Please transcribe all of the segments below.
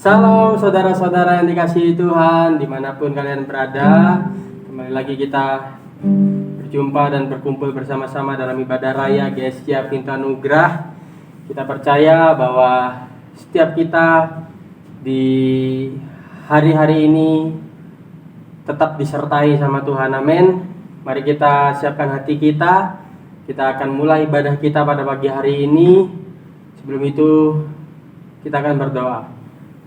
Salam saudara-saudara yang dikasihi Tuhan, dimanapun kalian berada. Kembali lagi kita berjumpa dan berkumpul bersama-sama dalam ibadah raya GSJ Pintu Anugerah. Kita percaya bahwa setiap kita di hari-hari ini tetap disertai sama Tuhan, amin. Mari kita siapkan hati kita. Kita akan mulai ibadah kita pada pagi hari ini. Sebelum itu kita akan berdoa.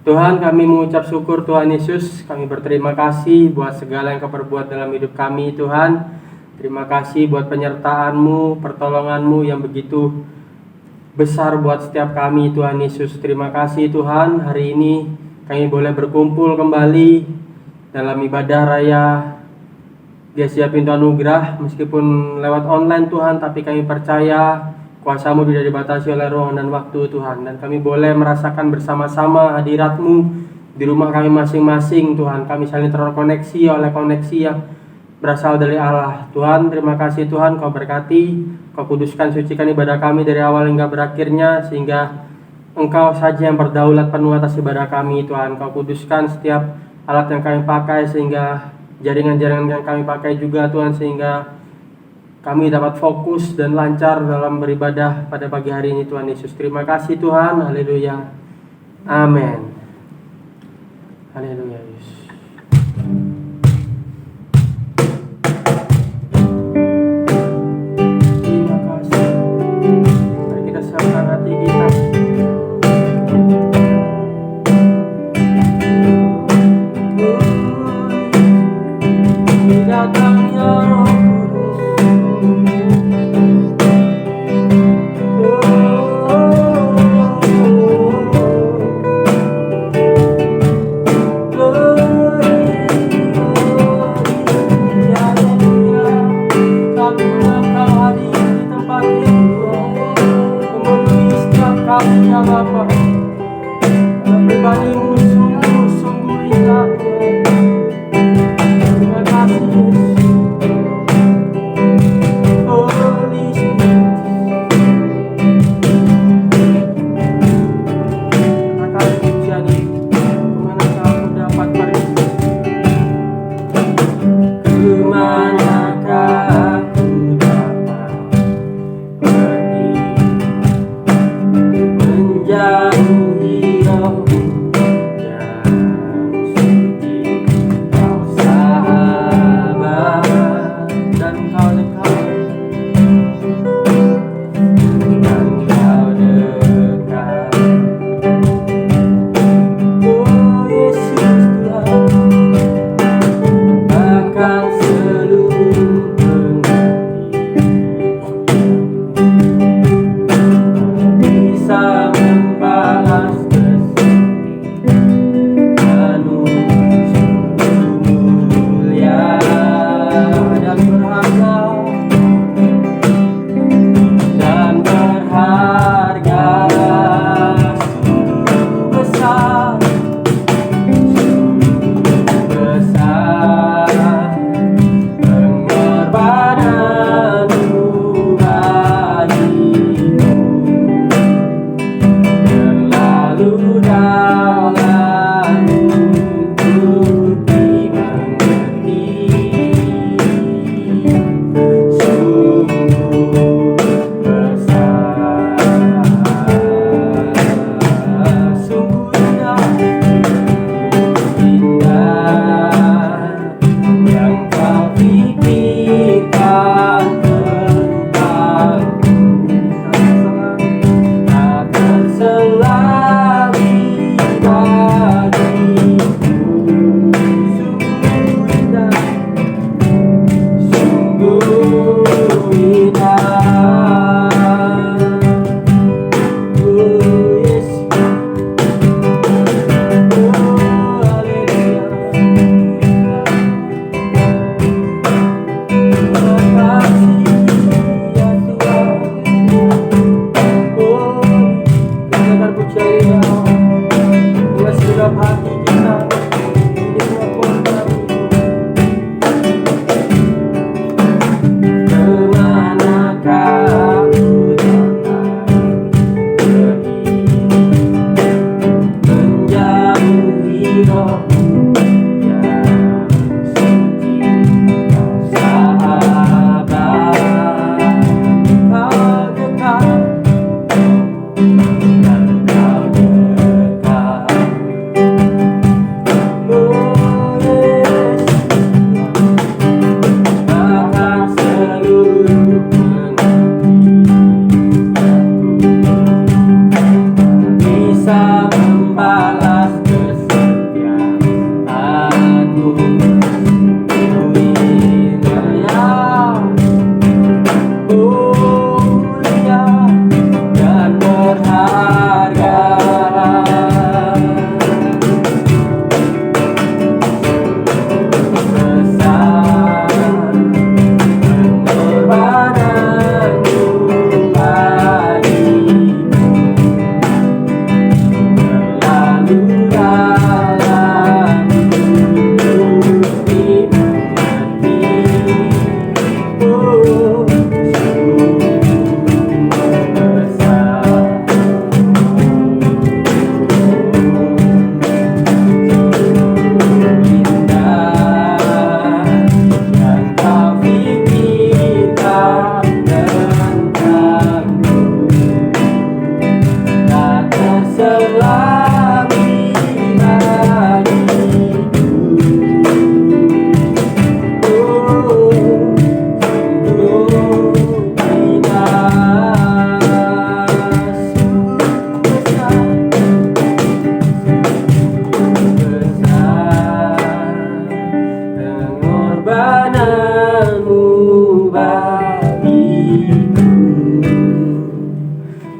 Tuhan, kami mengucap syukur Tuhan Yesus. Kami berterima kasih buat segala yang Kau perbuat dalam hidup kami Tuhan. Terima kasih buat penyertaan-Mu, pertolongan-Mu yang begitu besar buat setiap kami Tuhan Yesus. Terima kasih Tuhan, hari ini kami boleh berkumpul kembali dalam ibadah raya GSJ Pintu Anugerah. Meskipun lewat online Tuhan, tapi kami percaya Kuasa-Mu tidak dibatasi oleh ruang dan waktu Tuhan. Dan kami boleh merasakan bersama-sama hadirat-Mu di rumah kami masing-masing Tuhan. Kami saling terkoneksi oleh koneksi yang berasal dari Allah. Tuhan, terima kasih Tuhan, Kau berkati, Kau kuduskan, sucikan ibadah kami dari awal hingga berakhirnya, sehingga Engkau saja yang berdaulat penuh atas ibadah kami Tuhan. Kau kuduskan setiap alat yang kami pakai, sehingga jaringan-jaringan yang kami pakai juga Tuhan, sehingga kami dapat fokus dan lancar dalam beribadah pada pagi hari ini Tuhan Yesus. Terima kasih Tuhan, haleluya, amin. Haleluya Yesus. Terima kasih. Mari kita siapkan hati kita. Datangnya Roh Kudus.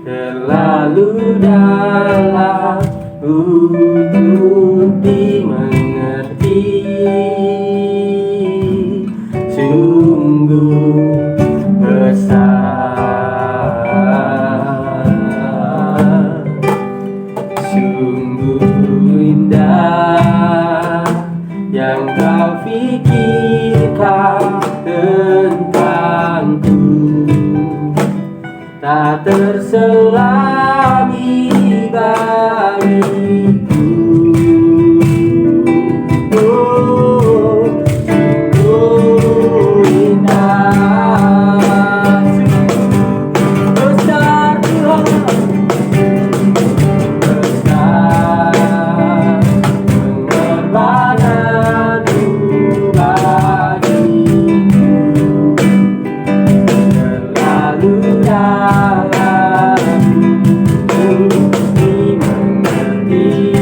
terlalu dalam untuk dimengerti, sungguh besar, sungguh indah yang kau pikirkan tentangku, tak terselami bagiku. Oh, sungguh indah, sungguh besar Tuhan, besar pengorbananmu bagiku, terlalu dalam untuk dimengerti.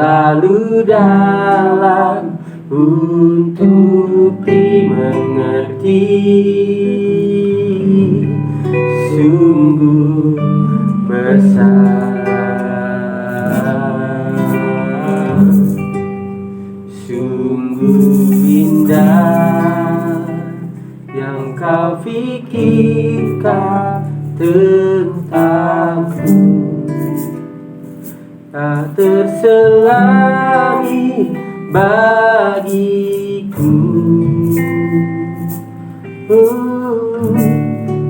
terlalu dalam untuk dimengerti. Sungguh besar, sungguh indah yang kau pikirkan tentangku, tak terselami bagiku.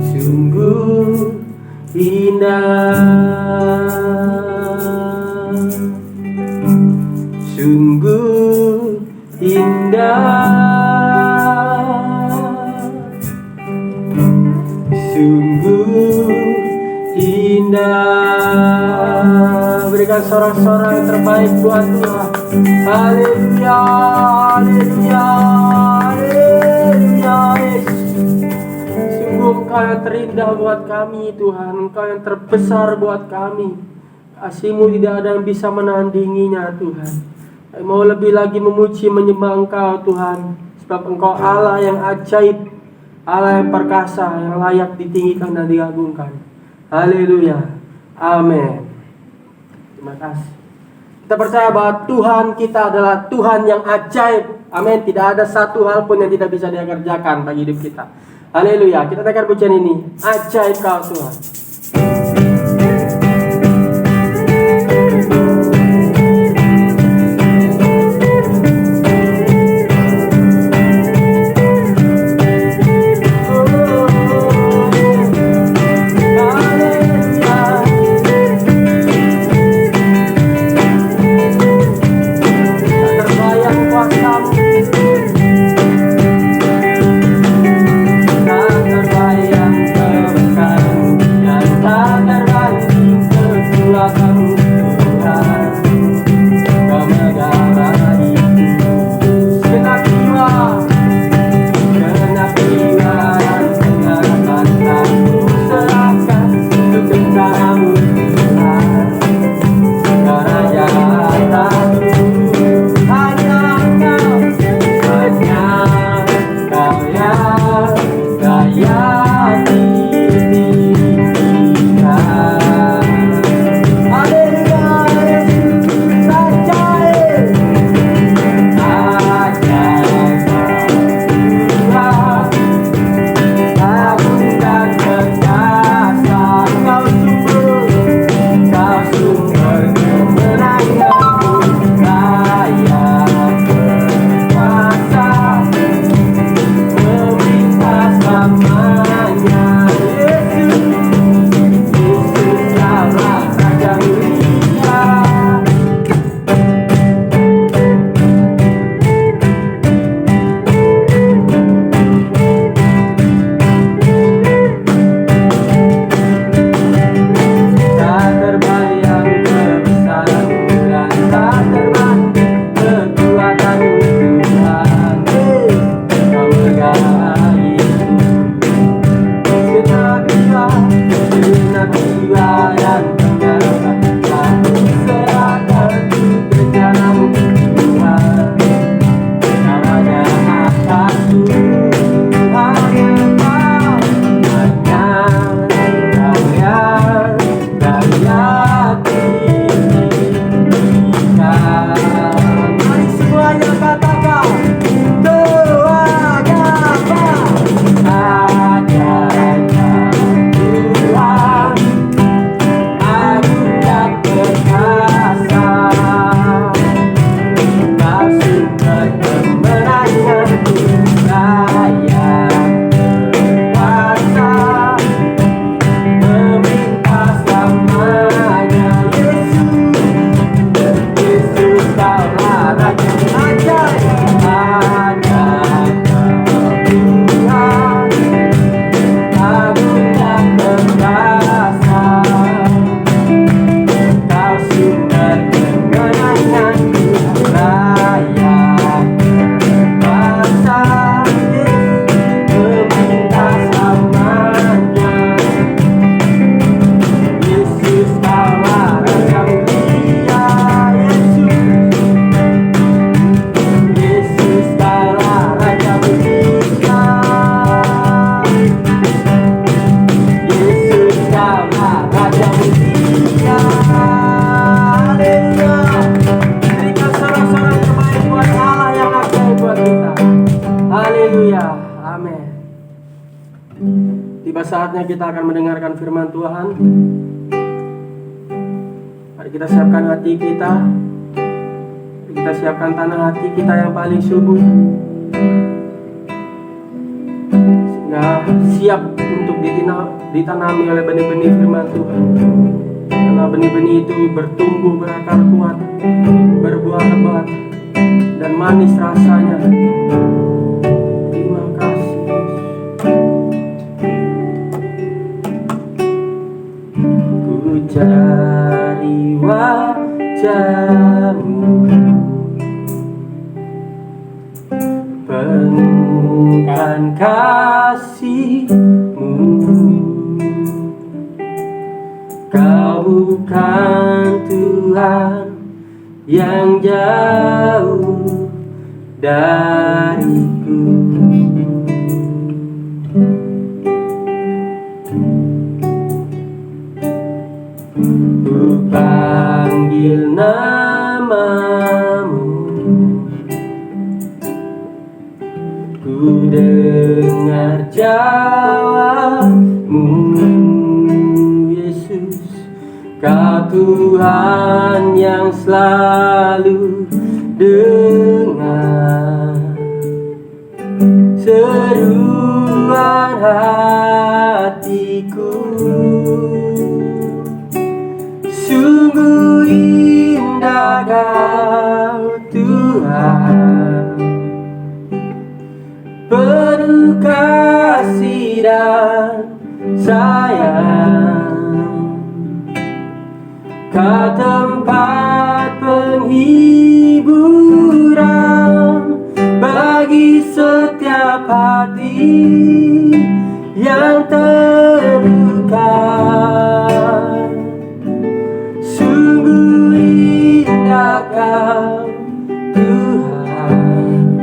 Sungguh indah, sungguh indah, sungguh indah. Berikan sorak-sorak yang terbaik buat Tuhan. Haleluya, haleluya, haleluya. Sungguh Engkau yang terindah buat kami Tuhan, Engkau yang terbesar buat kami. Kasih-Mu tidak ada yang bisa menandinginya Tuhan. Kami mau lebih lagi memuji menyembah Engkau Tuhan, sebab Engkau Allah yang ajaib, Allah yang perkasa, yang layak ditinggikan dan diagungkan. Haleluya, amin. Terima kasih. Kita percaya bahwa Tuhan kita adalah Tuhan yang ajaib. Amin. Tidak ada satu hal pun yang tidak bisa Dia kerjakan bagi hidup kita. Haleluya. Kita naikkan pujian ini. Ajaib Kau Tuhan. saatnya kita akan mendengarkan firman Tuhan. Mari kita siapkan hati kita. Mari kita siapkan tanah hati kita yang paling subur, sehingga siap untuk ditanami oleh benih-benih firman Tuhan. Karena benih-benih itu bertumbuh berakar kuat, berbuah lebat, dan manis rasanya. Terima kasih. Ku cari wajah-Mu, penuhkan kasih-Mu. Kau bukan Tuhan yang jauh dariku. Ku panggil nama-Mu, ku dengar jawab-Mu. Yesus, Kau Tuhan yang selalu dengar seruan hatiku. Sungguh indah Kau Tuhan, penuh kasih dan sayang. Kau tempat penghiburan bagi setiap hati yang terluka. Sungguh indah Kau Tuhan,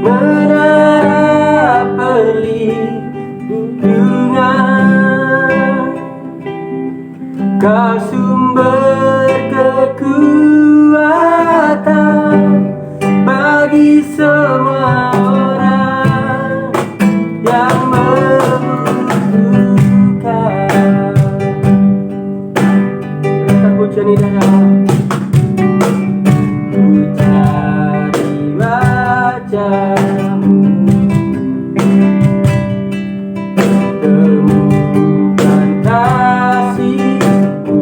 menara perlindungan. Kau sumber kekuatan bagi semua orang yang membutuhkan. Kita pujian di dalam. Ku cari wajah-Mu, temukan kasih-Mu.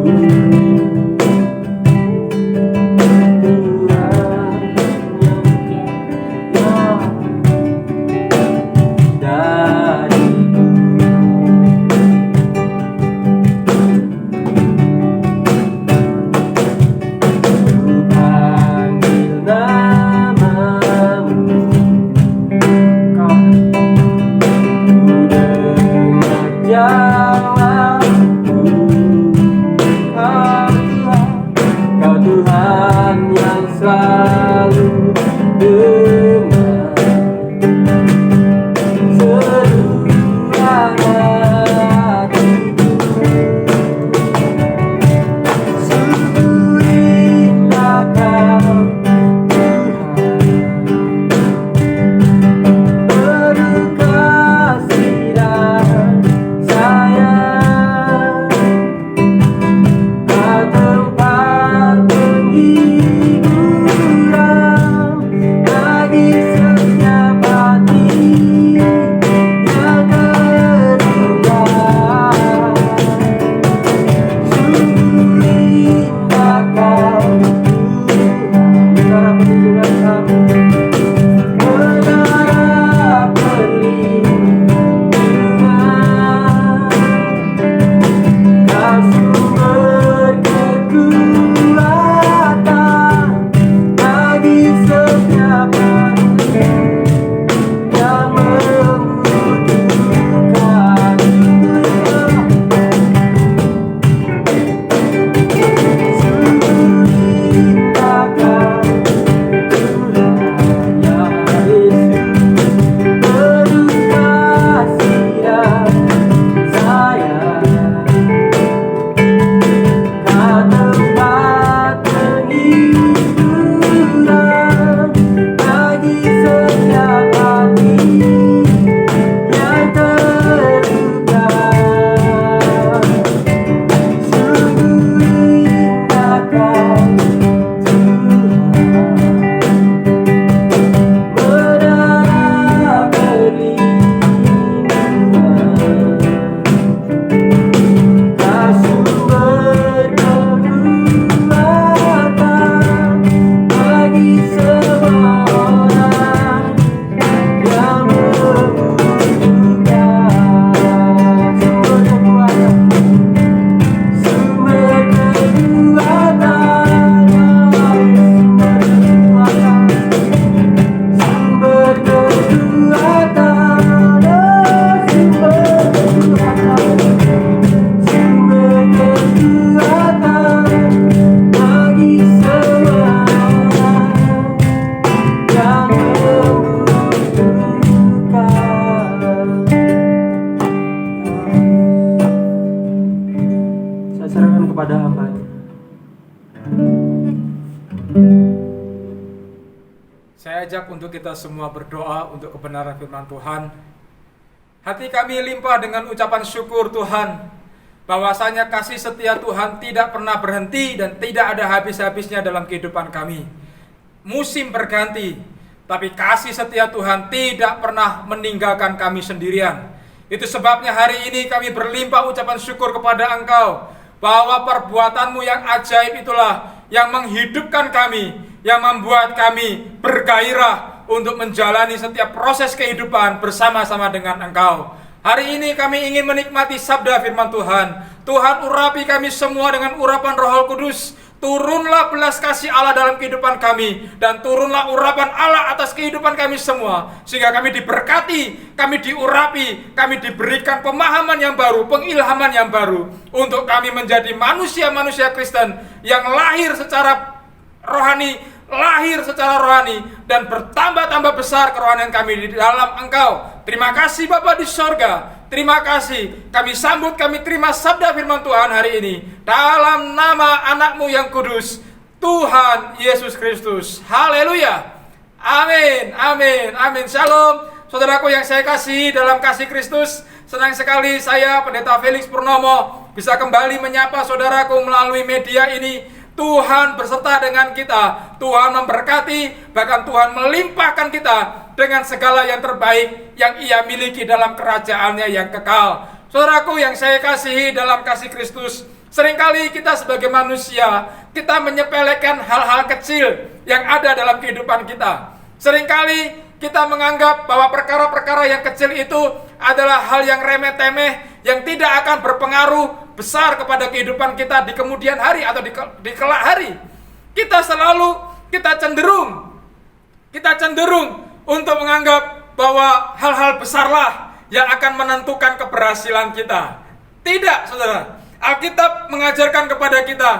Saya serahkan kepada hamba. Saya ajak untuk kita semua berdoa untuk kebenaran firman Tuhan. Hati kami limpah dengan ucapan syukur Tuhan, bahwasanya kasih setia Tuhan tidak pernah berhenti dan tidak ada habis-habisnya dalam kehidupan kami. Musim berganti, tapi kasih setia Tuhan tidak pernah meninggalkan kami sendirian. Itu sebabnya hari ini kami berlimpah ucapan syukur kepada Engkau, bahwa perbuatanmu yang ajaib itulah yang menghidupkan kami, yang membuat kami bergairah untuk menjalani setiap proses kehidupan bersama-sama dengan Engkau. Hari ini kami ingin menikmati sabda firman Tuhan. Tuhan, urapi kami semua dengan urapan Roh Kudus. Turunlah belas kasih Allah dalam kehidupan kami, dan turunlah urapan Allah atas kehidupan kami semua, sehingga kami diberkati, kami diurapi, kami diberikan pemahaman yang baru, pengilhaman yang baru, untuk kami menjadi manusia-manusia Kristen yang lahir secara rohani, dan bertambah-tambah besar kerohanian kami di dalam Engkau. Terima kasih Bapa di sorga. Terima kasih, kami sambut, kami terima sabda firman Tuhan hari ini dalam nama anakmu yang kudus, Tuhan Yesus Kristus. Haleluya. Amin, amin, amin. Shalom. Saudaraku yang saya kasih dalam kasih Kristus, senang sekali saya, Pendeta Felix Purnomo, bisa kembali menyapa saudaraku melalui media ini. Tuhan beserta dengan kita, Tuhan memberkati, bahkan Tuhan melimpahkan kita dengan segala yang terbaik yang Ia miliki dalam kerajaannya yang kekal. Saudaraku yang saya kasihi dalam kasih Kristus, seringkali kita sebagai manusia, kita menyepelekan hal-hal kecil yang ada dalam kehidupan kita. Seringkali kita menganggap bahwa perkara-perkara yang kecil itu adalah hal yang remeh-temeh, yang tidak akan berpengaruh besar kepada kehidupan kita di kemudian hari atau di kelak hari. Kita cenderung untuk menganggap bahwa hal-hal besarlah yang akan menentukan keberhasilan kita. Tidak, saudara. Alkitab mengajarkan kepada kita,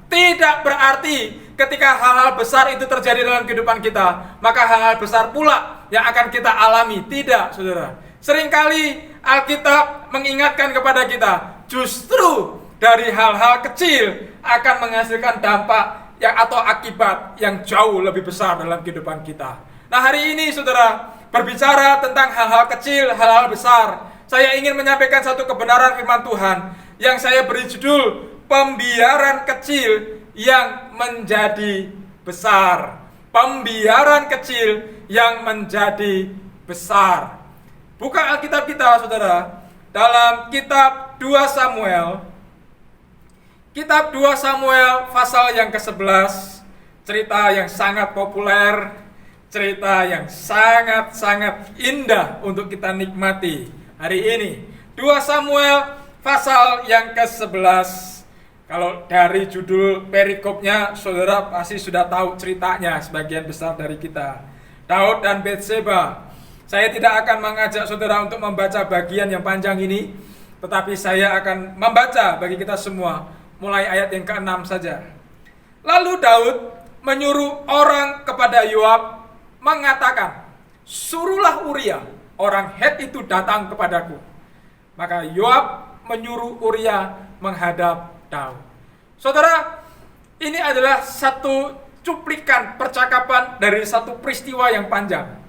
tidak berarti ketika hal-hal besar itu terjadi dalam kehidupan kita, maka hal-hal besar pula yang akan kita alami. Tidak, saudara. Seringkali Alkitab mengingatkan kepada kita, justru dari hal-hal kecil akan menghasilkan dampak atau akibat yang jauh lebih besar dalam kehidupan kita. Nah, hari ini saudara, berbicara tentang hal-hal kecil, hal-hal besar, saya ingin menyampaikan satu kebenaran firman Tuhan yang saya beri judul pembiaran kecil yang menjadi besar. Pembiaran kecil yang menjadi besar. Buka Alkitab kita, saudara, dalam kitab 2 Samuel. Kitab 2 Samuel pasal yang ke-11, cerita yang sangat populer, cerita yang sangat-sangat indah untuk kita nikmati hari ini. 2 Samuel pasal yang ke-11. Kalau dari judul perikopnya, saudara pasti sudah tahu ceritanya sebagian besar dari kita. Daud dan Batseba. Saya tidak akan mengajak saudara untuk membaca bagian yang panjang ini, tetapi saya akan membaca bagi kita semua, mulai ayat yang ke-6 saja. Lalu Daud menyuruh orang kepada Yoab, mengatakan, suruhlah Uria, orang Het itu datang kepadaku. Maka Yoab menyuruh Uria menghadap Daud. Saudara, ini adalah satu cuplikan percakapan dari satu peristiwa yang panjang,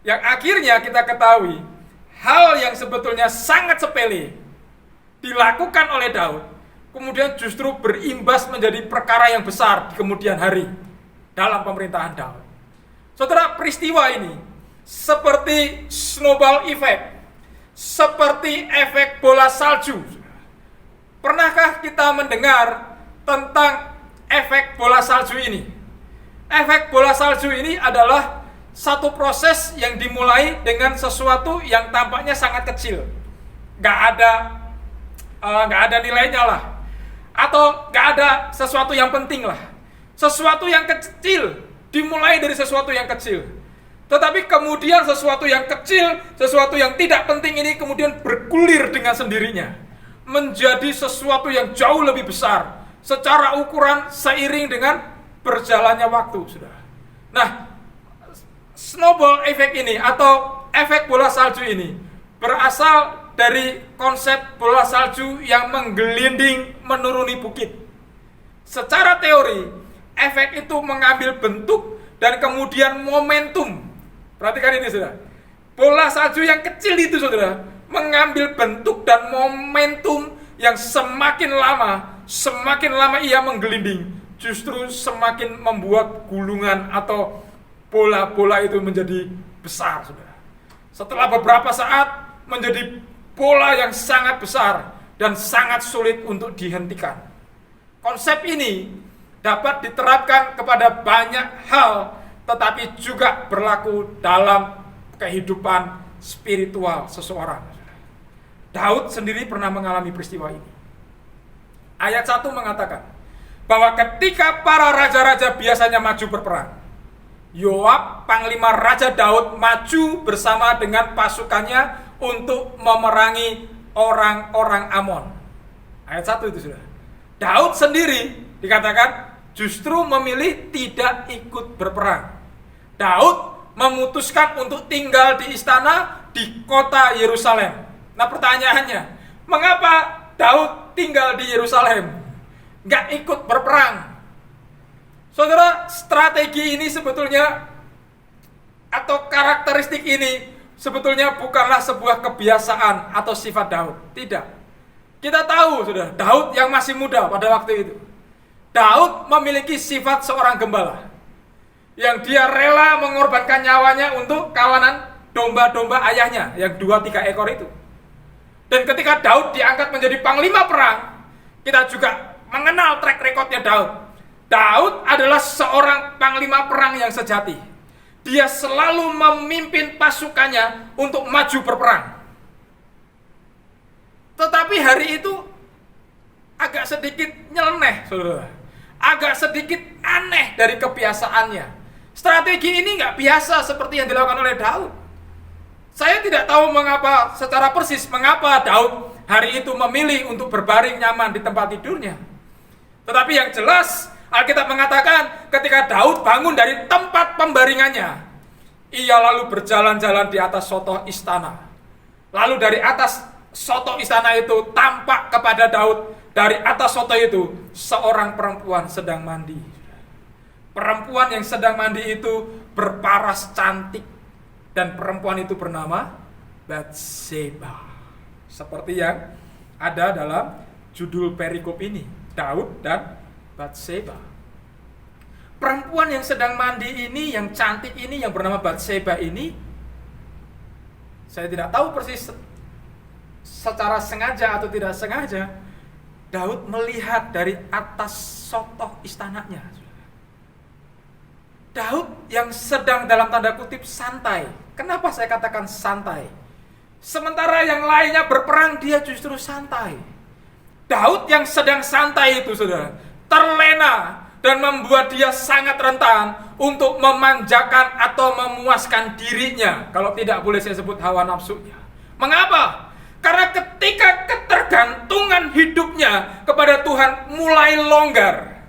yang akhirnya kita ketahui hal yang sebetulnya sangat sepele dilakukan oleh Daud, kemudian justru berimbas menjadi perkara yang besar di kemudian hari dalam pemerintahan Daud. Saudara, peristiwa ini seperti snowball effect, seperti efek bola salju. Pernahkah kita mendengar tentang efek bola salju ini? Efek bola salju ini adalah satu proses yang dimulai dengan sesuatu yang tampaknya sangat kecil, nggak ada nilainya lah, atau nggak ada sesuatu yang penting lah. Sesuatu yang kecil dimulai dari sesuatu yang kecil, tetapi kemudian sesuatu yang kecil, sesuatu yang tidak penting ini kemudian bergulir dengan sendirinya menjadi sesuatu yang jauh lebih besar secara ukuran seiring dengan berjalannya waktu, saudara. Nah, snowball effect ini atau efek bola salju ini berasal dari konsep bola salju yang menggelinding menuruni bukit. Secara teori, efek itu mengambil bentuk dan kemudian momentum. Perhatikan ini, saudara. Bola salju yang kecil itu, saudara, mengambil bentuk dan momentum yang semakin lama ia menggelinding, justru semakin membuat gulungan atau bola-bola itu menjadi besar, saudara. Setelah beberapa saat menjadi bola yang sangat besar dan sangat sulit untuk dihentikan. Konsep ini dapat diterapkan kepada banyak hal, tetapi juga berlaku dalam kehidupan spiritual seseorang. Daud sendiri pernah mengalami peristiwa ini. Ayat 1 mengatakan bahwa ketika para raja-raja biasanya maju berperang, Yoab, panglima Raja Daud, maju bersama dengan pasukannya untuk memerangi orang-orang Amon. Ayat 1 itu, sudah. Daud sendiri dikatakan justru memilih tidak ikut berperang. Daud memutuskan untuk tinggal di istana di kota Yerusalem. Nah, pertanyaannya, mengapa Daud tinggal di Yerusalem? Nggak ikut berperang? Saudara, strategi ini sebetulnya atau karakteristik ini sebetulnya bukanlah sebuah kebiasaan atau sifat Daud. Tidak. Kita tahu, saudara, Daud yang masih muda pada waktu itu. Daud memiliki sifat seorang gembala, yang dia rela mengorbankan nyawanya untuk kawanan domba-domba ayahnya yang 2-3 ekor itu. Dan ketika Daud diangkat menjadi panglima perang, kita juga mengenal track recordnya Daud. Daud adalah seorang panglima perang yang sejati. Dia selalu memimpin pasukannya untuk maju berperang. Tetapi hari itu agak sedikit nyeleneh, saudara. Agak sedikit aneh dari kebiasaannya. Strategi ini nggak biasa seperti yang dilakukan oleh Daud. Saya tidak tahu mengapa secara persis mengapa Daud hari itu memilih untuk berbaring nyaman di tempat tidurnya. Tetapi yang jelas Alkitab mengatakan ketika Daud bangun dari tempat pembaringannya, ia lalu berjalan-jalan di atas sotoh istana. Lalu dari atas sotoh istana itu tampak kepada Daud, dari atas sotoh itu seorang perempuan sedang mandi. Perempuan yang sedang mandi itu berparas cantik, dan perempuan itu bernama Batseba. Seperti yang ada dalam judul perikop ini, Daud dan Batseba. Perempuan yang sedang mandi ini, yang cantik ini, yang bernama Batseba ini, saya tidak tahu persis secara sengaja atau tidak sengaja, Daud melihat dari atas sotoh istananya. Daud yang sedang dalam tanda kutip santai. Kenapa saya katakan santai? Sementara yang lainnya berperang, dia justru santai. Daud yang sedang santai itu, saudara, terlena dan membuat dia sangat rentan untuk memanjakan atau memuaskan dirinya. Kalau tidak boleh saya sebut hawa nafsunya. Mengapa? Karena ketika ketergantungan hidupnya kepada Tuhan mulai longgar,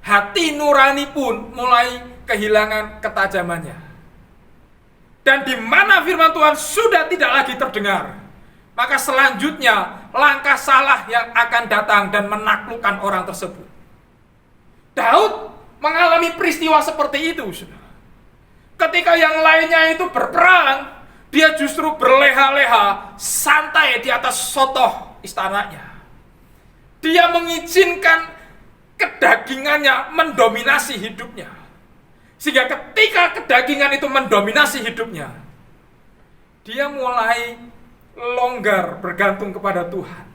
hati nurani pun mulai kehilangan ketajamannya. Dan di mana firman Tuhan sudah tidak lagi terdengar, maka selanjutnya langkah salah yang akan datang dan menaklukkan orang tersebut. Daud mengalami peristiwa seperti itu, saudara. Ketika yang lainnya itu berperang, dia justru berleha-leha, santai di atas sotoh istananya. Dia mengizinkan kedagingannya mendominasi hidupnya. Sehingga ketika kedagingan itu mendominasi hidupnya, dia mulai longgar bergantung kepada Tuhan.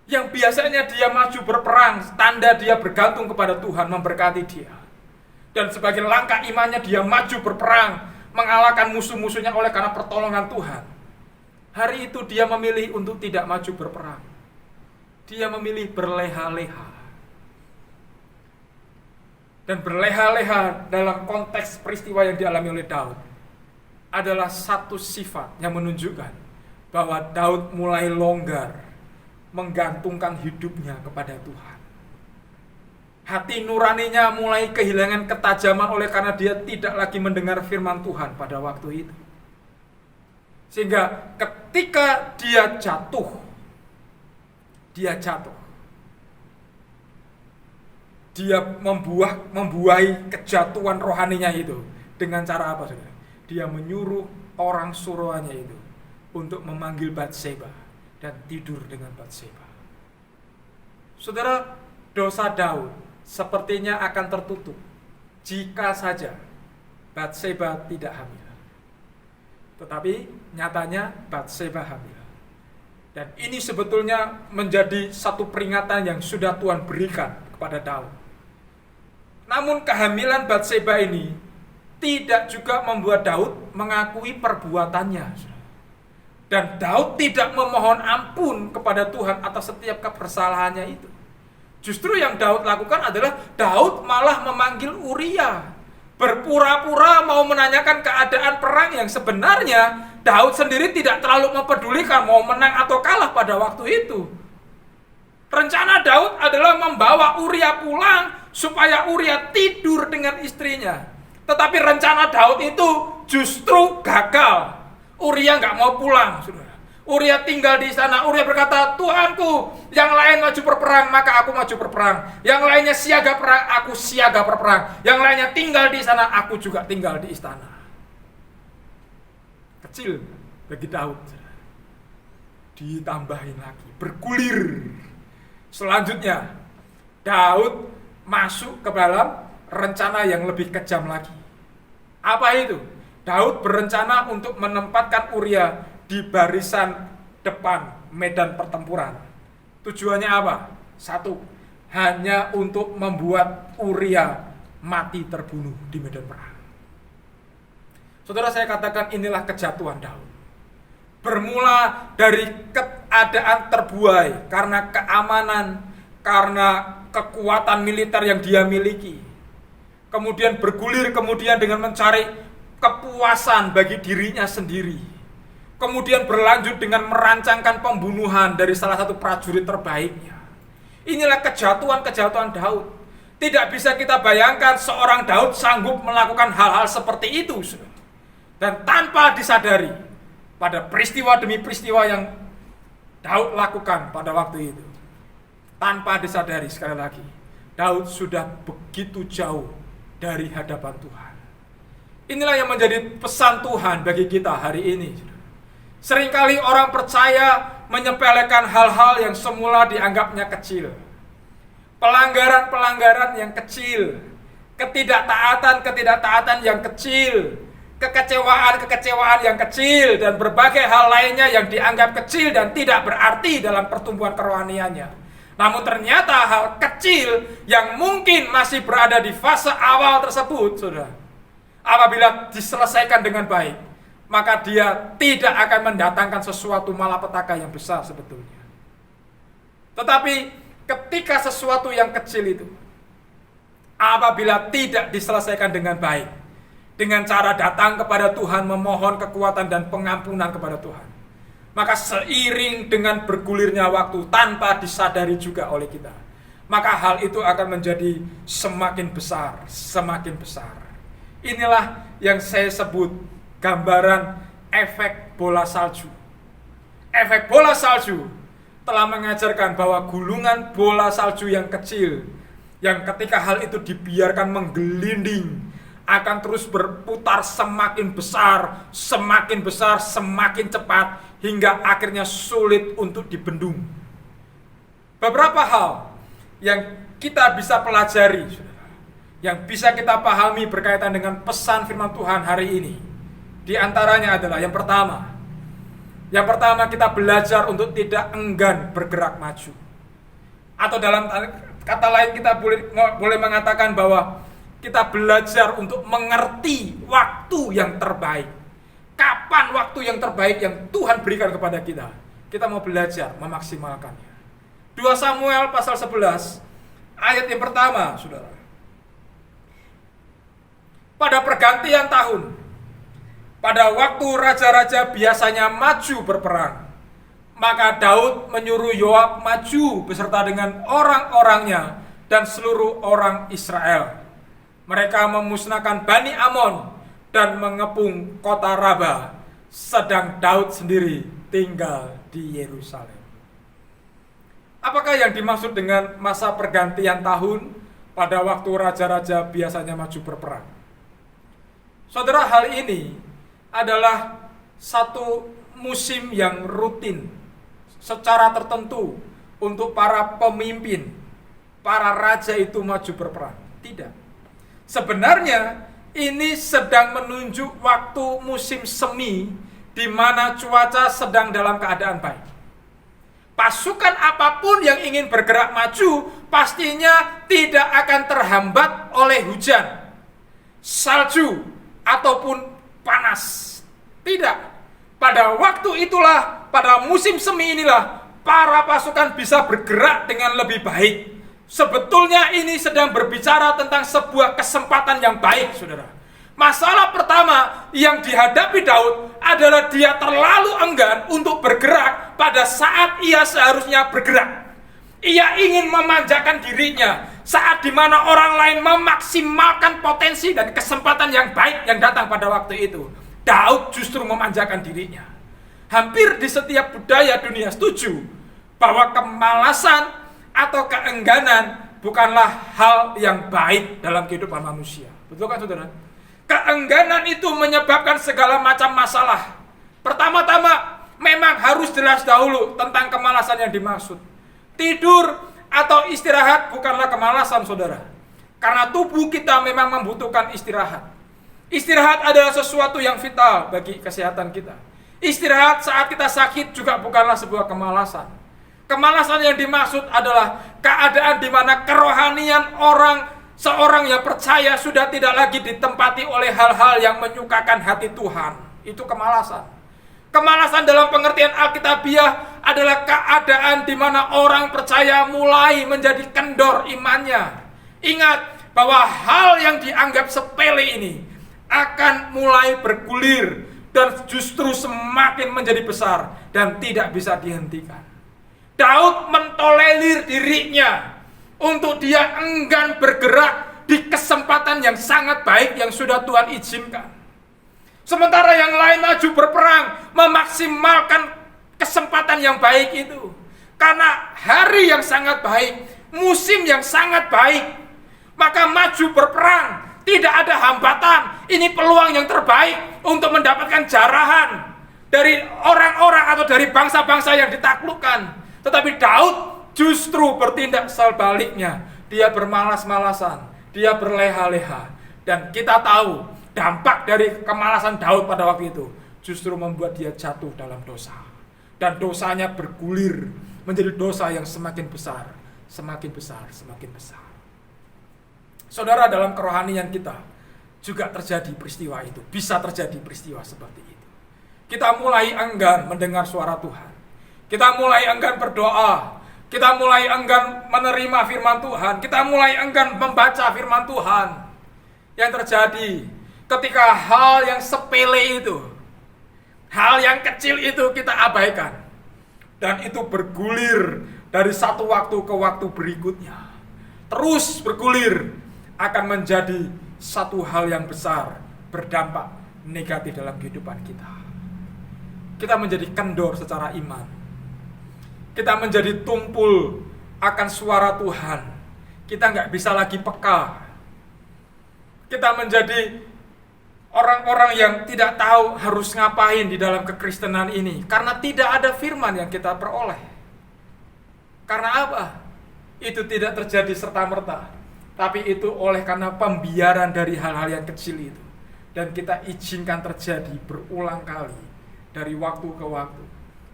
Yang biasanya dia maju berperang, tanda dia bergantung kepada Tuhan memberkati dia. Dan sebagai langkah imannya dia maju berperang, mengalahkan musuh-musuhnya oleh karena pertolongan Tuhan. Hari itu dia memilih untuk tidak maju berperang. Dia memilih berleha-leha. Dan berleha-leha dalam konteks peristiwa yang dialami oleh Daud adalah satu sifat yang menunjukkan bahwa Daud mulai longgar menggantungkan hidupnya kepada Tuhan. Hati nuraninya mulai kehilangan ketajaman oleh karena dia tidak lagi mendengar firman Tuhan pada waktu itu. Sehingga ketika dia jatuh, dia membuahi kejatuhan rohaninya itu. Dengan cara apa, saudara? Dia menyuruh orang suruhannya itu untuk memanggil Batseba dan tidur dengan Batseba. Saudara, dosa Daud sepertinya akan tertutup jika saja Batseba tidak hamil. Tetapi nyatanya Batseba hamil. Dan ini sebetulnya menjadi satu peringatan yang sudah Tuhan berikan kepada Daud. Namun kehamilan Batseba ini tidak juga membuat Daud mengakui perbuatannya. Dan Daud tidak memohon ampun kepada Tuhan atas setiap kesalahannya itu. Justru yang Daud lakukan adalah Daud malah memanggil Uria, berpura-pura mau menanyakan keadaan perang yang sebenarnya Daud sendiri tidak terlalu mempedulikan mau menang atau kalah pada waktu itu. Rencana Daud adalah membawa Uria pulang supaya Uria tidur dengan istrinya. Tetapi rencana Daud itu justru gagal. Uria nggak mau pulang, saudara. Uria tinggal di sana. Uria berkata, Tuhanku, yang lain maju berperang, maka aku maju berperang. Yang lainnya siaga perang, aku siaga berperang. Yang lainnya tinggal di sana, aku juga tinggal di istana. Kecil bagi Daud. Ditambahin lagi, bergulir. Selanjutnya, Daud masuk ke dalam rencana yang lebih kejam lagi. Apa itu? Daud berencana untuk menempatkan Uria di barisan depan medan pertempuran. Tujuannya apa? Satu, hanya untuk membuat Uria mati terbunuh di medan perang. Saudara, saya katakan inilah kejatuhan Daud. Bermula dari keadaan terbuai karena keamanan, karena kekuatan militer yang dia miliki. Kemudian bergulir dengan mencari kepuasan bagi dirinya sendiri. Kemudian berlanjut dengan merancangkan pembunuhan dari salah satu prajurit terbaiknya. Inilah kejatuhan Daud. Tidak bisa kita bayangkan seorang Daud sanggup melakukan hal-hal seperti itu. Dan tanpa disadari, pada peristiwa demi peristiwa yang Daud lakukan pada waktu itu, tanpa disadari sekali lagi, Daud sudah begitu jauh dari hadapan Tuhan. Inilah yang menjadi pesan Tuhan bagi kita hari ini. Seringkali orang percaya menyepelekan hal-hal yang semula dianggapnya kecil. Pelanggaran-pelanggaran yang kecil, ketidaktaatan yang kecil, kekecewaan yang kecil, dan berbagai hal lainnya yang dianggap kecil dan tidak berarti dalam pertumbuhan kerohaniannya. Namun ternyata hal kecil yang mungkin masih berada di fase awal tersebut, saudara, apabila diselesaikan dengan baik, maka dia tidak akan mendatangkan sesuatu malapetaka yang besar sebetulnya. Tetapi ketika sesuatu yang kecil itu, apabila tidak diselesaikan dengan baik, dengan cara datang kepada Tuhan, memohon kekuatan dan pengampunan kepada Tuhan, maka seiring dengan bergulirnya waktu tanpa disadari juga oleh kita, maka hal itu akan menjadi semakin besar, semakin besar. Inilah yang saya sebut gambaran efek bola salju. Efek bola salju telah mengajarkan bahwa gulungan bola salju yang kecil, yang ketika hal itu dibiarkan menggelinding, akan terus berputar semakin besar, semakin cepat, hingga akhirnya sulit untuk dibendung. Beberapa hal yang kita bisa pelajari, yang bisa kita pahami berkaitan dengan pesan firman Tuhan hari ini, di antaranya adalah yang pertama kita belajar untuk tidak enggan bergerak maju. Atau dalam kata lain kita boleh mengatakan bahwa kita belajar untuk mengerti waktu yang terbaik. Kapan waktu yang terbaik yang Tuhan berikan kepada kita? Kita mau belajar memaksimalkannya. 2 Samuel pasal 11 ayat yang pertama, saudara. Pada pergantian tahun, pada waktu raja-raja biasanya maju berperang, maka Daud menyuruh Yoab maju beserta dengan orang-orangnya dan seluruh orang Israel. Mereka memusnahkan Bani Amon dan mengepung kota Raba sedang Daud sendiri tinggal di Yerusalem. Apakah yang dimaksud dengan masa pergantian tahun pada waktu raja-raja biasanya maju berperang? Saudara, hal ini adalah satu musim yang rutin secara tertentu untuk para pemimpin, para raja itu maju berperang. Tidak. Sebenarnya ini sedang menunjuk waktu musim semi di mana cuaca sedang dalam keadaan baik. Pasukan apapun yang ingin bergerak maju pastinya tidak akan terhambat oleh hujan, salju, ataupun panas. Tidak. Pada waktu itulah, pada musim semi inilah, para pasukan bisa bergerak dengan lebih baik. Sebetulnya ini sedang berbicara tentang sebuah kesempatan yang baik, saudara. Masalah pertama yang dihadapi Daud adalah dia terlalu enggan untuk bergerak pada saat ia seharusnya bergerak. Ia ingin memanjakan dirinya saat dimana orang lain memaksimalkan potensi dan kesempatan yang baik yang datang pada waktu itu. Daud justru memanjakan dirinya. Hampir di setiap budaya dunia setuju bahwa kemalasan atau keengganan bukanlah hal yang baik dalam kehidupan manusia. Betul kan, saudara? Keengganan itu menyebabkan segala macam masalah. Pertama-tama, memang harus jelas dahulu tentang kemalasan yang dimaksud. Tidur atau istirahat bukanlah kemalasan, saudara. Karena tubuh kita memang membutuhkan istirahat. Istirahat adalah sesuatu yang vital bagi kesehatan kita. Istirahat saat kita sakit juga bukanlah sebuah kemalasan. Kemalasan yang dimaksud adalah keadaan di mana kerohanian seorang yang percaya sudah tidak lagi ditempati oleh hal-hal yang menyukakan hati Tuhan. Itu kemalasan. Kemalasan dalam pengertian Alkitabiah adalah keadaan di mana orang percaya mulai menjadi kendor imannya. Ingat bahwa hal yang dianggap sepele ini akan mulai bergulir dan justru semakin menjadi besar dan tidak bisa dihentikan. Daud mentolerir dirinya untuk dia enggan bergerak di kesempatan yang sangat baik yang sudah Tuhan izinkan. Sementara yang lain maju berperang, memaksimalkan kesempatan yang baik itu. Karena hari yang sangat baik, musim yang sangat baik, maka maju berperang, tidak ada hambatan. Ini peluang yang terbaik untuk mendapatkan jarahan dari orang-orang atau dari bangsa-bangsa yang ditaklukkan. Tetapi Daud justru bertindak sebaliknya. Dia bermalas-malasan, dia berleha-leha. Dan kita tahu dampak dari kemalasan Daud pada waktu itu justru membuat dia jatuh dalam dosa. Dan dosanya bergulir menjadi dosa yang semakin besar, semakin besar, semakin besar. Saudara, dalam kerohanian kita juga terjadi peristiwa itu. Bisa terjadi peristiwa seperti itu. Kita mulai enggan mendengar suara Tuhan. Kita mulai enggan berdoa. Kita mulai enggan menerima firman Tuhan. Kita mulai enggan membaca firman Tuhan. Yang terjadi ketika hal yang sepele itu, hal yang kecil itu kita abaikan. Dan itu bergulir dari satu waktu ke waktu berikutnya. Terus bergulir akan menjadi satu hal yang besar, berdampak negatif dalam kehidupan kita. Kita menjadi kendor secara iman. Kita menjadi tumpul akan suara Tuhan. Kita nggak bisa lagi peka. Kita menjadi orang-orang yang tidak tahu harus ngapain di dalam kekristenan ini. Karena tidak ada firman yang kita peroleh. Karena apa? Itu tidak terjadi serta-merta. Tapi itu oleh karena pembiaran dari hal-hal yang kecil itu. Dan kita izinkan terjadi berulang kali. Dari waktu ke waktu.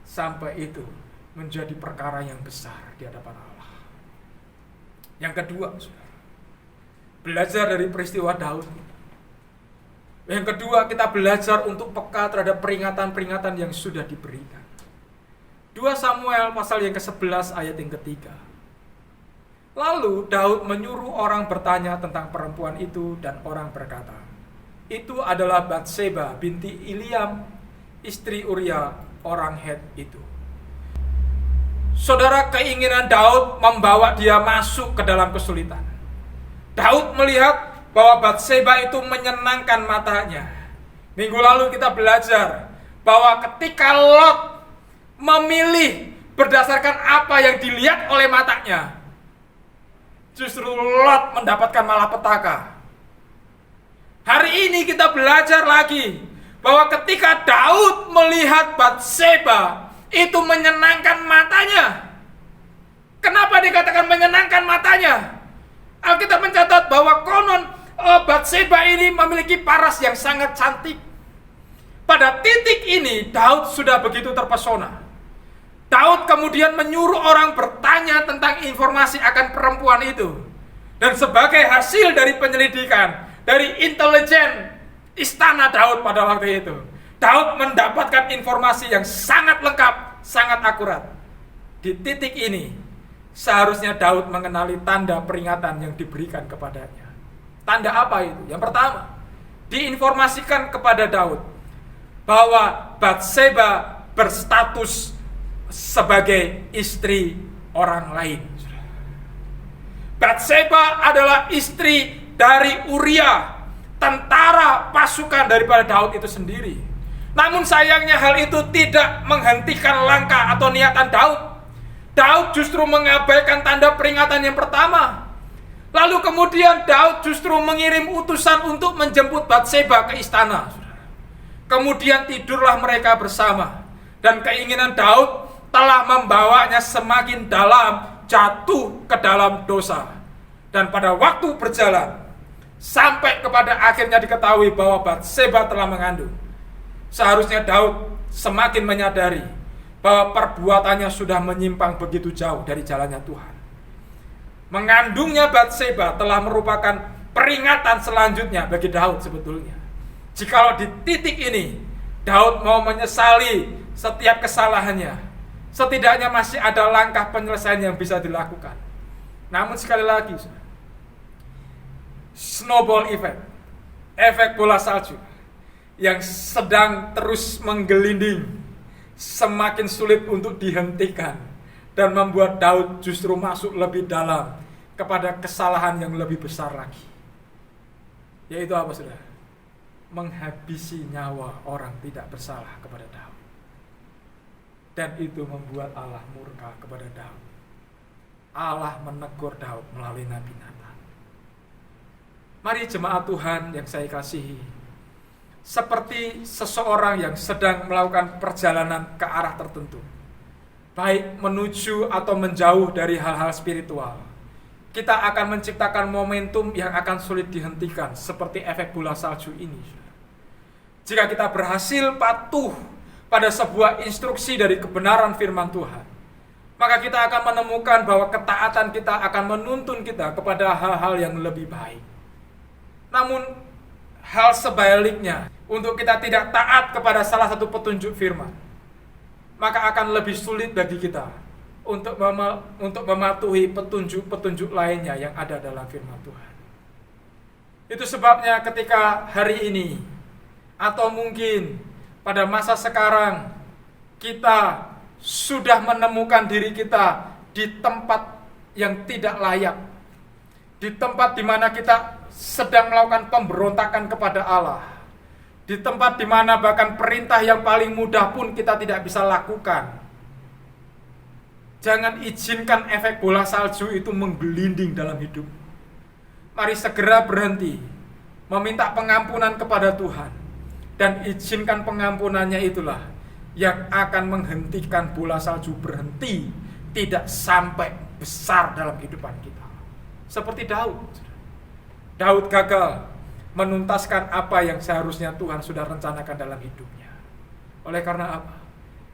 Sampai itu menjadi perkara yang besar di hadapan Allah. Yang kedua, saudara, belajar dari peristiwa Daud. Yang kedua, kita belajar untuk peka terhadap peringatan-peringatan yang sudah diberikan. 2 Samuel pasal yang ke-11 ayat yang ketiga. Lalu Daud menyuruh orang bertanya tentang perempuan itu dan orang berkata, itu adalah Batseba binti Iliam, istri Uria orang Het itu. Saudara, keinginan Daud membawa dia masuk ke dalam kesulitan. Daud melihat bahwa Batseba itu menyenangkan matanya. Minggu lalu kita belajar bahwa ketika Lot memilih berdasarkan apa yang dilihat oleh matanya, justru Lot mendapatkan malapetaka. Hari ini kita belajar lagi bahwa ketika Daud melihat Batseba, itu menyenangkan matanya. Kenapa dikatakan menyenangkan matanya? Alkitab mencatat bahwa konon Batseba ini memiliki paras yang sangat cantik. Pada titik ini Daud sudah begitu terpesona. Daud kemudian menyuruh orang bertanya tentang informasi akan perempuan itu. Dan sebagai hasil dari penyelidikan, dari intelijen istana Daud pada waktu itu, Daud mendapatkan informasi yang sangat lengkap, sangat akurat. Di titik ini, seharusnya Daud mengenali tanda peringatan yang diberikan kepadanya. Tanda apa itu? Yang pertama, diinformasikan kepada Daud bahwa Batseba berstatus sebagai istri orang lain. Batseba adalah istri dari Uria, tentara pasukan daripada Daud itu sendiri. Namun sayangnya hal itu tidak menghentikan langkah atau niatan Daud. Daud justru mengabaikan tanda peringatan yang pertama. Lalu kemudian Daud justru mengirim utusan untuk menjemput Batseba ke istana. Kemudian tidurlah mereka bersama. Dan keinginan Daud telah membawanya semakin dalam, jatuh ke dalam dosa. Dan pada waktu berjalan, sampai kepada akhirnya diketahui bahwa Batseba telah mengandung, seharusnya Daud semakin menyadari bahwa perbuatannya sudah menyimpang begitu jauh dari jalannya Tuhan. Mengandungnya Batseba telah merupakan peringatan selanjutnya bagi Daud sebetulnya. Jikalau di titik ini Daud mau menyesali setiap kesalahannya, setidaknya masih ada langkah penyelesaian yang bisa dilakukan. Namun sekali lagi, snowball effect, efek bola salju yang sedang terus menggelinding, semakin sulit untuk dihentikan dan membuat Daud justru masuk lebih dalam kepada kesalahan yang lebih besar lagi. Yaitu apa, saudara? Menghabisi nyawa orang tidak bersalah kepada Daud. Dan itu membuat Allah murka kepada Daud. Allah menegur Daud melalui Nabi Nathan. Mari jemaat Tuhan yang saya kasihi, seperti seseorang yang sedang melakukan perjalanan ke arah tertentu, baik menuju atau menjauh dari hal-hal spiritual, kita akan menciptakan momentum yang akan sulit dihentikan, seperti efek bola salju ini. Jika kita berhasil patuh pada sebuah instruksi dari kebenaran firman Tuhan, maka kita akan menemukan bahwa ketaatan kita akan menuntun kita kepada hal-hal yang lebih baik. Namun, hal sebaliknya, untuk kita tidak taat kepada salah satu petunjuk firman, maka akan lebih sulit bagi kita untuk mematuhi petunjuk-petunjuk lainnya yang ada dalam firman Tuhan. Itu sebabnya ketika hari ini, atau mungkin pada masa sekarang, kita sudah menemukan diri kita di tempat yang tidak layak, di tempat di mana kita sedang melakukan pemberontakan kepada Allah, di tempat di mana bahkan perintah yang paling mudah pun kita tidak bisa lakukan. Jangan izinkan efek bola salju itu menggelinding dalam hidup. Mari segera berhenti, meminta pengampunan kepada Tuhan, dan izinkan pengampunannya itulah yang akan menghentikan bola salju berhenti, tidak sampai besar dalam kehidupan kita. Seperti Daud. Daud gagal menuntaskan apa yang seharusnya Tuhan sudah rencanakan dalam hidupnya. Oleh karena apa?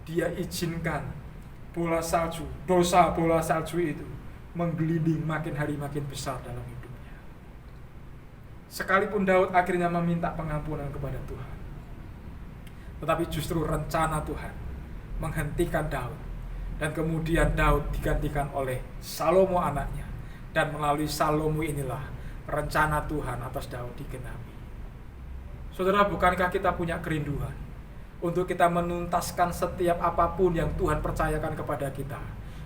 Dia izinkan bola salju, dosa bola salju itu menggelinding makin hari makin besar dalam hidupnya. Sekalipun Daud akhirnya meminta pengampunan kepada Tuhan, tetapi justru rencana Tuhan menghentikan Daud, dan kemudian Daud digantikan oleh Salomo anaknya, dan melalui Salomo inilah rencana Tuhan atas Daud digenapi. Saudara, bukankah kita punya kerinduan untuk kita menuntaskan setiap apapun yang Tuhan percayakan kepada kita?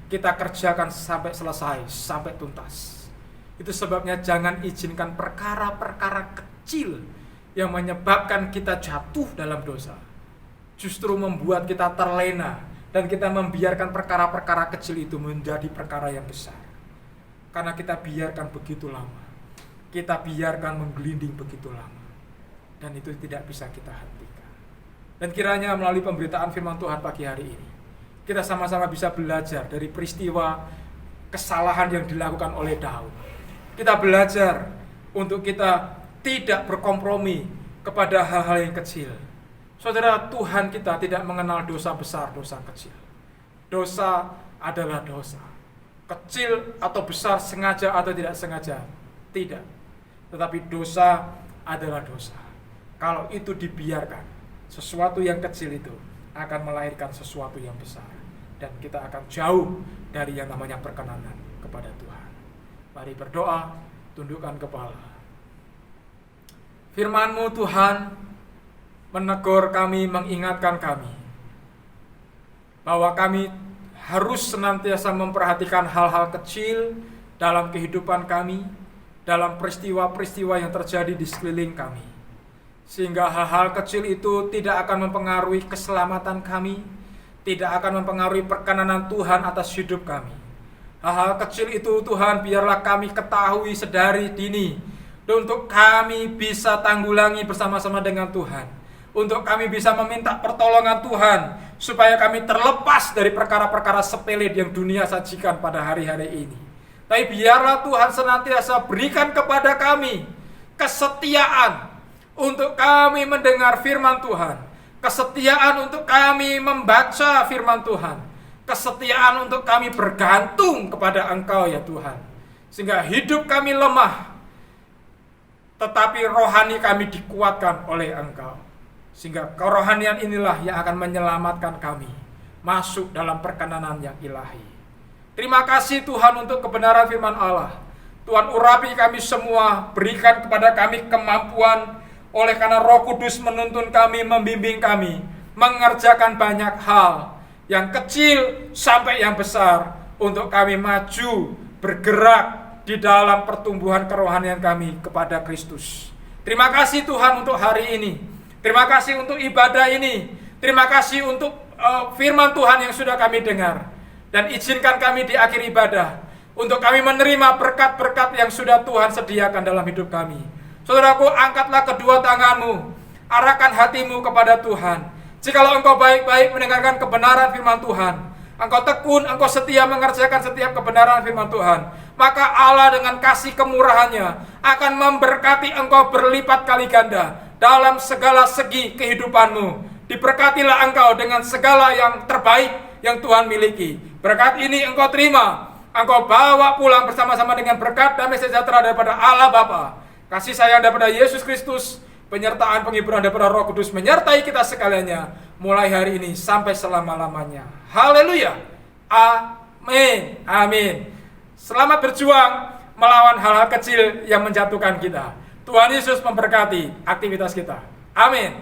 Kita kerjakan sampai selesai, sampai tuntas. Itu sebabnya jangan izinkan perkara-perkara kecil yang menyebabkan kita jatuh dalam dosa justru membuat kita terlena dan kita membiarkan perkara-perkara kecil itu menjadi perkara yang besar. Karena kita biarkan begitu lama. Kita biarkan menggelinding begitu lama. Dan itu tidak bisa kita hentikan. Dan kiranya melalui pemberitaan firman Tuhan pagi hari ini, kita sama-sama bisa belajar dari peristiwa kesalahan yang dilakukan oleh Daud. Kita belajar untuk kita tidak berkompromi kepada hal-hal yang kecil. Saudara, Tuhan kita tidak mengenal dosa besar, dosa kecil. Dosa adalah dosa. Kecil atau besar, sengaja atau tidak sengaja, tidak. Tetapi dosa adalah dosa. Kalau itu dibiarkan, sesuatu yang kecil itu akan melahirkan sesuatu yang besar. Dan kita akan jauh dari yang namanya perkenanan kepada Tuhan. Mari berdoa, tundukkan kepala. Firman-Mu Tuhan menegur kami, mengingatkan kami bahwa kami harus senantiasa memperhatikan hal-hal kecil dalam kehidupan kami, dalam peristiwa-peristiwa yang terjadi di sekeliling kami. Sehingga hal-hal kecil itu tidak akan mempengaruhi keselamatan kami, tidak akan mempengaruhi perkenanan Tuhan atas hidup kami. Hal-hal kecil itu Tuhan biarlah kami ketahui sedari dini, untuk kami bisa tanggulangi bersama-sama dengan Tuhan. Untuk kami bisa meminta pertolongan Tuhan, supaya kami terlepas dari perkara-perkara sepele yang dunia sajikan pada hari-hari ini. Tapi biarlah Tuhan senantiasa berikan kepada kami kesetiaan untuk kami mendengar firman Tuhan, kesetiaan untuk kami membaca firman Tuhan, kesetiaan untuk kami bergantung kepada Engkau ya Tuhan. Sehingga hidup kami lemah, tetapi rohani kami dikuatkan oleh Engkau. Sehingga kerohanian inilah yang akan menyelamatkan kami masuk dalam perkenanan yang ilahi. Terima kasih Tuhan untuk kebenaran firman Allah. Tuhan urapi kami semua, berikan kepada kami kemampuan, oleh karena Roh Kudus menuntun kami, membimbing kami, mengerjakan banyak hal, yang kecil sampai yang besar, untuk kami maju, bergerak di dalam pertumbuhan kerohanian kami kepada Kristus. Terima kasih Tuhan untuk hari ini. Terima kasih untuk ibadah ini. Terima kasih untuk firman Tuhan yang sudah kami dengar. Dan izinkan kami di akhir ibadah, untuk kami menerima berkat-berkat yang sudah Tuhan sediakan dalam hidup kami. Saudaraku, angkatlah kedua tanganmu, arahkan hatimu kepada Tuhan. Jikalau engkau baik-baik mendengarkan kebenaran firman Tuhan, engkau tekun, engkau setia mengerjakan setiap kebenaran firman Tuhan, maka Allah dengan kasih kemurahannya akan memberkati engkau berlipat kali ganda dalam segala segi kehidupanmu. Diberkatilah engkau dengan segala yang terbaik yang Tuhan miliki. Berkat ini engkau terima, engkau bawa pulang bersama-sama dengan berkat damai sejahtera daripada Allah Bapa, kasih sayang daripada Yesus Kristus, penyertaan penghiburan daripada Roh Kudus menyertai kita sekaliannya, mulai hari ini sampai selama-lamanya. Haleluya. Amin. Amin. Selamat berjuang melawan hal-hal kecil yang menjatuhkan kita. Tuhan Yesus memberkati aktivitas kita. Amin.